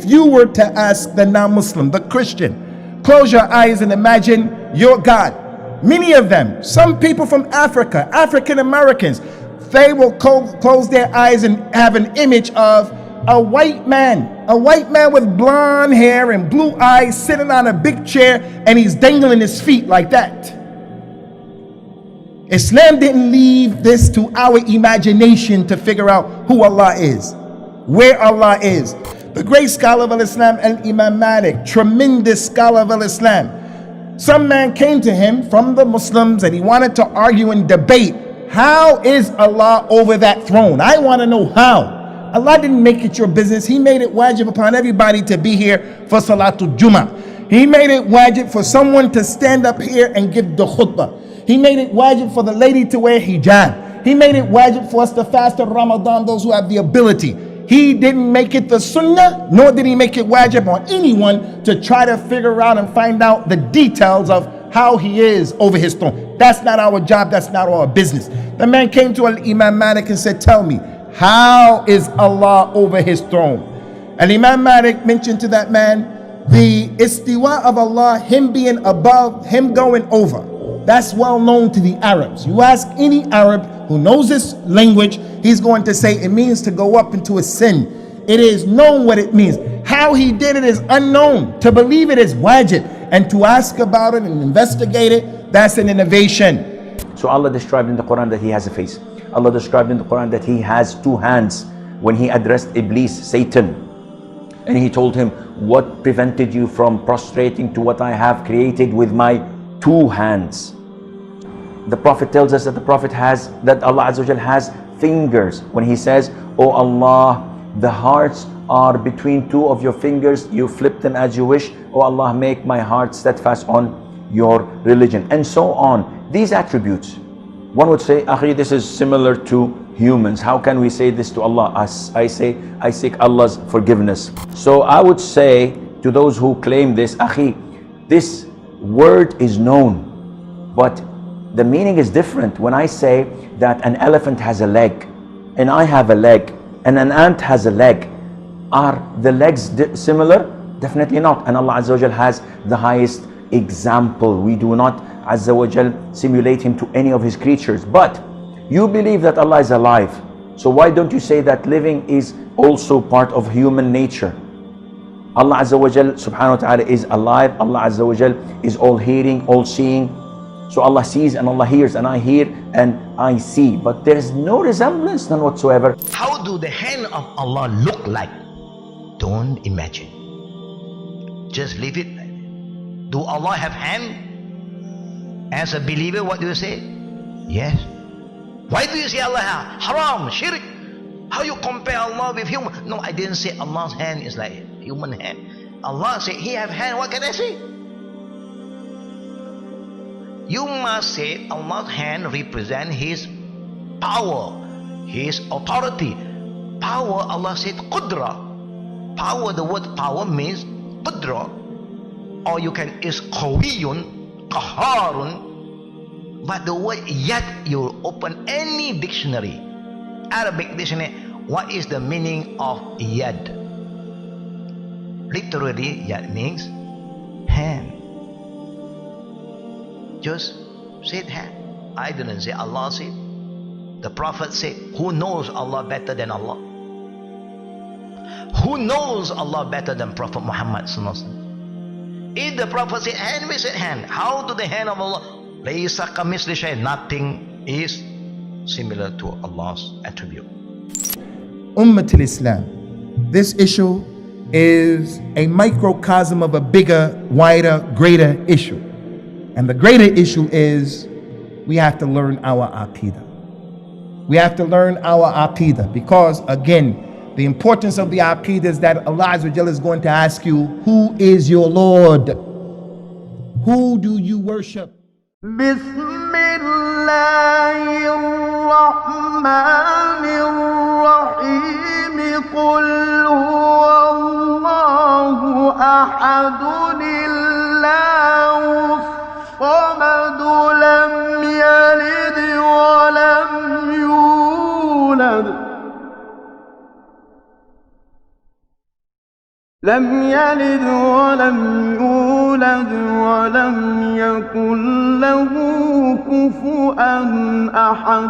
if you were to ask the non-Muslim, the Christian, close your eyes and imagine your God. Many of them, some people from Africa, African Americans, they will close their eyes and have an image of a white man with blonde hair and blue eyes sitting on a big chair, and he's dangling his feet like that. Islam didn't leave this to our imagination to figure out who Allah is, where Allah is. The great scholar of Islam, Imam Malik, tremendous scholar of Islam. Some man came to him from the Muslims and he wanted to argue and debate. How is Allah over that throne? I want to know how. Allah didn't make it your business. He made it wajib upon everybody to be here for Salatul Jummah. He made it wajib for someone to stand up here and give the khutbah. He made it wajib for the lady to wear hijab. He made it wajib for us to fast in Ramadan, those who have the ability. He didn't make it the sunnah, nor did he make it wajib on anyone to try to figure out and find out the details of how he is over his throne. That's not our job. That's not our business. The man came to Imam Malik and said, tell me, how is Allah over his throne? And Imam Malik mentioned to that man the istiwa of Allah, him being above, him going over. That's well known to the Arabs. You ask any Arab who knows this language, he's going to say it means to go up into a sin. It is known what it means. How he did it is unknown. To believe it is wajib, and to ask about it and investigate it, that's an innovation. So Allah described in the Quran that he has a face. Allah described in the Quran that he has two hands when he addressed Iblis, Satan. And he told him, what prevented you from prostrating to what I have created with my two hands? The Prophet tells us that Allah Azza wa Jal has fingers. When he says, oh Allah, the hearts are between two of your fingers, you flip them as you wish. Oh Allah, make my heart steadfast on your religion, and so on. These attributes, one would say, Akhi, this is similar to humans. How can we say this to Allah? I say, I seek Allah's forgiveness. So I would say to those who claim this, Akhi, this word is known, but the meaning is different. When I say that an elephant has a leg, and I have a leg, and an ant has a leg, are the legs similar? Definitely not. And Allah Azza wa Jal has the highest example. We do not Azza wa Jal simulate him to any of his creatures. But you believe that Allah is alive. So why don't you say that living is also part of human nature? Allah Azza wa Jal subhanahu wa ta'ala is alive. Allah Azza wa Jal is all hearing, all seeing. So Allah sees and Allah hears, and I hear and I see. But there is no resemblance, none whatsoever. How do the hand of Allah look like? Don't imagine. Just leave it. Do Allah have hand? As a believer, what do you say? Yes. Why do you say Allah have? Haram, shirk. How you compare Allah with human? No, I didn't say Allah's hand is like human hand. Allah said He have hand. What can I say? You must say Allah's hand represent His power, His authority. Power, Allah said qudra. Power, the word power means qudra. Or you can, is qawiyun, qaharun. But the word yad, you open any dictionary, Arabic dictionary, what is the meaning of yad? Literally, yad means hand. Just said hand. I didn't say Allah said. The Prophet said, who knows Allah better than Allah? Who knows Allah better than Prophet Muhammad? If the Prophet said hand, we said hand. How do the hand of Allah? Nothing is similar to Allah's attribute. Ummatul Islam, this issue is a microcosm of a bigger, wider, greater issue. And the greater issue is we have to learn our aqidah. We have to learn our aqidah because, again, the importance of the aqidah is that Allah Azza wa Jalla is going to ask you, who is your Lord? Who do you worship? Bismillahirrahmanirrahim. Qul huwallahu ahadun illahu الصمد لم يلد ولم يولد لم يلد ولم يولد ولم يكن له كفوا أحد